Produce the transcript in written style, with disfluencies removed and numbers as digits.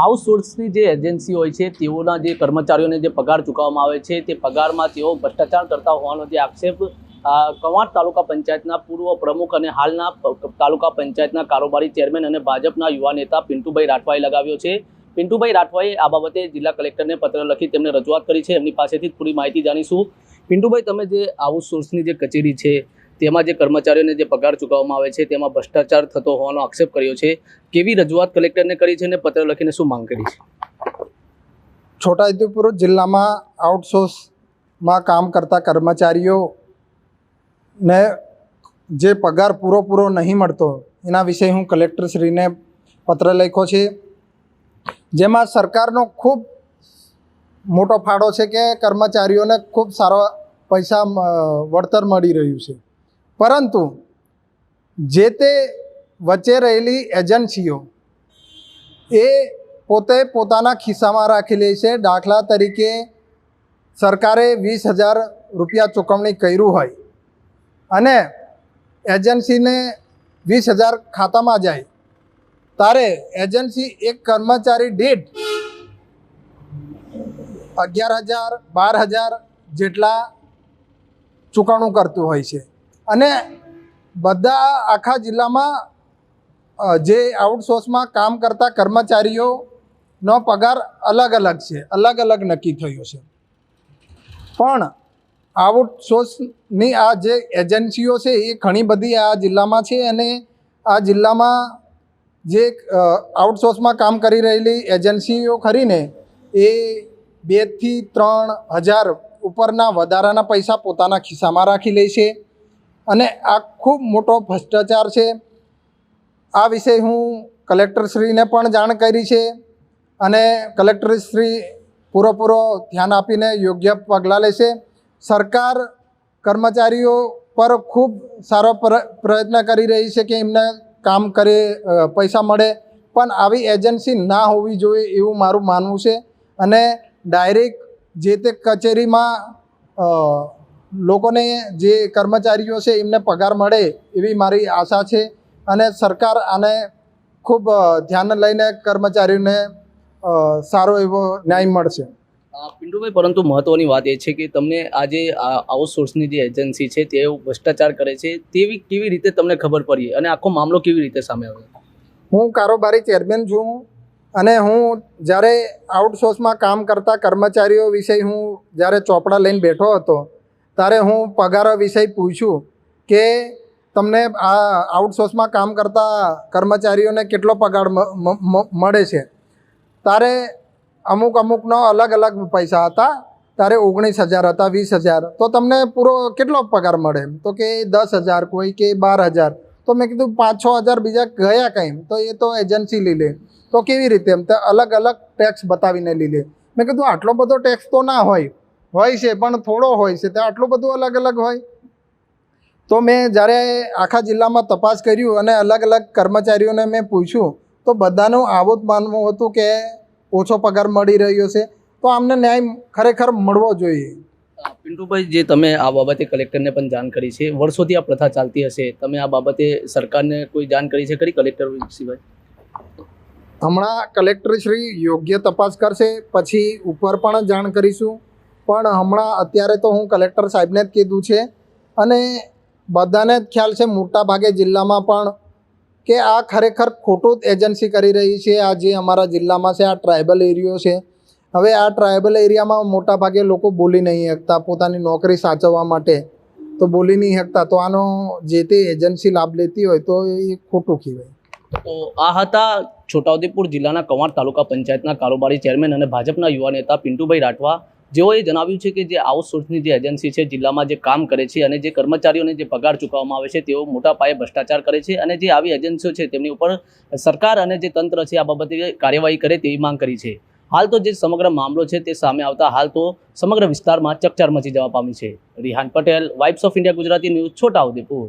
આઉટસોર્સની જે એજન્સી હોય છે તેઓના જે કર્મચારીઓને જે પગાર ચૂકવવામાં આવે છે તે પગારમાં તેઓ ભ્રષ્ટાચાર કરતા હોવાનો જે આક્ષેપ કવાંટ તાલુકા પંચાયતના પૂર્વ પ્રમુખ અને હાલના તાલુકા પંચાયતના કારોબારી ચેરમેન અને ભાજપના યુવા નેતા પિન્ટુભાઈ રાઠવાએ લગાવ્યો છે। પિન્ટુભાઈ રાઠવાએ આ બાબતે જિલ્લા કલેક્ટરને પત્ર લખી તેમને રજૂઆત કરી છે। એમની પાસેથી પૂરી માહિતી જાણીશું। પિન્ટુભાઈ, તમે જે આઉટસોર્સની જે કચેરી છે તેમાં જે કર્મચારીઓને જે પગાર ચૂકવવામાં આવે છે તેમાં ભ્રષ્ટાચાર થતો હોવાનો આક્ષેપ કર્યો છે। કેવી રજૂઆત કલેક્ટરને કરી છે અને પત્ર લખીને શું માંગ કરી છે? છોટાઉદેપુર જિલ્લામાં આઉટસોર્સમાં કામ કરતા કર્મચારીઓને જે પગાર પૂરો નહીં મળતો એના વિશે હું કલેક્ટરશ્રીને પત્ર લખ્યો છે, જેમાં સરકારનો ખૂબ મોટો ફાળો છે કે કર્મચારીઓને ખૂબ સારો પૈસા વળતર મળી રહ્યું છે, પરંતુ જે તે વચ્ચે રહેલી એજન્સીઓ એ પોતે પોતાના ખિસ્સામાં રાખી લે છે। દાખલા તરીકે સરકારે 20,000 રૂપિયા ચૂકવણી કર્યું હોય અને એજન્સીને 20,000 ખાતામાં જાય ત્યારે એજન્સી એક કર્મચારી દીઠ 11,000 12,000 જેટલા ચૂકવણું કરતું હોય છે અને બધા આખા જિલ્લામાં જે આઉટસોર્સમાં કામ કરતા કર્મચારીઓનો પગાર અલગ અલગ છે, અલગ અલગ નક્કી થયો છે। પણ આઉટસોર્સની આ જે એજન્સીઓ છે એ ઘણી બધી આ જિલ્લામાં છે અને આ જિલ્લામાં જે આઉટસોર્સમાં કામ કરી રહેલી એજન્સીઓ ખરીને એ 2 થી 3,000 ઉપરના વધારાના પૈસા પોતાના ખિસ્સામાં રાખી લે છે અને આ ખૂબ મોટો ભ્રષ્ટાચાર છે। આ વિશે હું કલેક્ટરશ્રીને પણ જાણ કરી છે અને કલેક્ટરશ્રી પૂરો ધ્યાન આપીને યોગ્ય પગલાં લેશે। સરકાર કર્મચારીઓ પર ખૂબ સારો પ્રયત્ન કરી રહી છે કે એમને કામ કરે, પૈસા મળે, પણ આવી એજન્સી ના હોવી જોઈએ એવું મારું માનવું છે અને ડાયરેક્ટ જે તે કચેરીમાં લોકોને જે કર્મચારીઓ છે એમને પગાર મળે એવી મારી આશા છે અને સરકાર આને ખૂબ ધ્યાન લઈને કર્મચારીઓને સારો એવો ન્યાય મળશે। પિન્ટુભાઈ, પરંતુ મહત્વની વાત એ છે કે તમને આજે આઉટસોર્સની જે એજન્સી છે તે ભ્રષ્ટાચાર કરે છે તેવી કેવી રીતે તમને ખબર પડી અને આખો મામલો કેવી રીતે સામે આવ્યો? હું કારોબારી ચેરમેન છું અને હું જ્યારે આઉટસોર્સમાં કામ કરતા કર્મચારીઓ વિશે હું જ્યારે ચોપડા લઈને બેઠો હતો ત્યારે હું પગાર વિષય પૂછ્યું કે તમને આ આઉટસોર્સમાં કામ કરતા કર્મચારીઓને કેટલો પગાર મળે છે, ત્યારે અમુકનો અલગ અલગ પૈસા હતા। ત્યારે 19,000 હતા, 20,000, તો તમને પૂરો કેટલો પગાર મળે? તો કે 10,000, કોઈ કે 12,000। તો મેં કીધું 5-6 હજાર બીજા ગયા કંઈ, તો એ તો એજન્સી લઈ લે, તો કેવી રીતે? એમ તો અલગ અલગ ટેક્સ બતાવીને લઈ લે। મેં કીધું આટલો બધો ટેક્સ તો ના હોય છે, પણ થોડો હોય છે, તો આટલું બધું અલગ અલગ હોય? તો મેં જ્યારે આખા જિલ્લામાં તપાસ કર્યું અને અલગ અલગ કર્મચારીઓને મેં પૂછ્યું તો બધાનું આવું જ માનવું હતું કે ઓછો પગાર મળી રહ્યો છે, તો આમને ન્યાય ખરેખર મળવો જોઈએ। પિન્ટુભાઈ, જે તમે આ બાબતે કલેક્ટરને પણ જાણ કરી છે, વર્ષોથી આ પ્રથા ચાલતી હશે, તમે આ બાબતે સરકારને કોઈ જાણ કરી છે ખરી કલેક્ટર સિવાય? હમણાં કલેક્ટરશ્રી યોગ્ય તપાસ કરશે, પછી ઉપર પણ જાણ કરીશું, પણ હમણાં અત્યારે તો હું કલેક્ટર સાહેબને જ કીધું છે અને બધાને જ ખ્યાલ છે મોટા ભાગે જિલ્લામાં પણ કે આ ખરેખર ખોટું જ એજન્સી કરી રહી છે। આ જે અમારા જિલ્લામાં છે આ ટ્રાઇબલ એરિયો છે, હવે આ ટ્રાઇબલ એરિયામાં મોટા ભાગે લોકો બોલી નહીં શકતા, પોતાની નોકરી સાચવવા માટે તો બોલી નહીં શકતા, તો આનો જે તે એજન્સી લાભ લેતી હોય તો એ ખોટું કહેવાય। તો આ હતા છોટાઉદેપુર જિલ્લાના કવાંટ તાલુકા પંચાયતના કારોબારી ચેરમેન અને ભાજપના યુવા નેતા પિન્ટુભાઈ રાઠવા, જેઓએ જણાવ્યું છે કે જે આઉટસોર્સની જે એજન્સી છે જિલ્લામાં જે કામ કરે છે અને જે કર્મચારીઓને જે પગાર ચૂકવવામાં આવે છે તેઓ મોટા પાયે ભ્રષ્ટાચાર કરે છે અને જે આવી એજન્સીઓ છે તેમની ઉપર સરકાર અને જે તંત્ર છે આ બાબતે કાર્યવાહી કરે તેવી માંગ કરી છે। હાલ તો જે સમગ્ર મામલો છે તે સામે આવતા હાલ તો સમગ્ર વિસ્તારમાં ચકચાર મચી જવા પામી છે। Rihan Patel, vibes of India Gujarati news, Chhota Udepur.